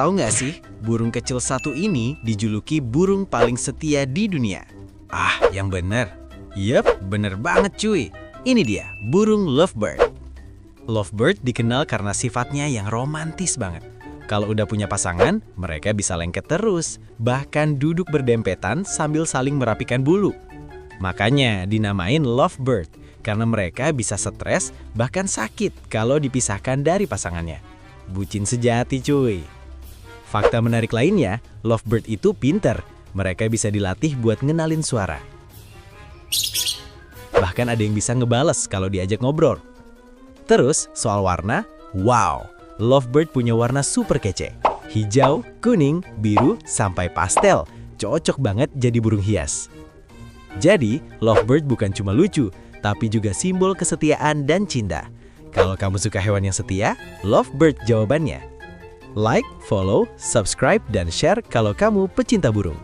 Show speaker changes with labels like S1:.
S1: Tahu nggak sih, burung kecil satu ini dijuluki burung paling setia di dunia. Ah, yang bener. Yep, bener banget cuy. Ini dia, burung lovebird. Lovebird dikenal karena sifatnya yang romantis banget. Kalau udah punya pasangan, mereka bisa lengket terus, bahkan duduk berdempetan sambil saling merapikan bulu. Makanya dinamain lovebird, karena mereka bisa stres bahkan sakit kalau dipisahkan dari pasangannya. Bucin sejati cuy. Fakta menarik lainnya, lovebird itu pinter. Mereka bisa dilatih buat ngenalin suara. Bahkan ada yang bisa ngebales kalau diajak ngobrol. Terus, soal warna, wow, lovebird punya warna super kece. Hijau, kuning, biru, sampai pastel. Cocok banget jadi burung hias. Jadi, lovebird bukan cuma lucu, tapi juga simbol kesetiaan dan cinta. Kalau kamu suka hewan yang setia, lovebird jawabannya. Like, follow, subscribe, dan share kalau kamu pecinta burung.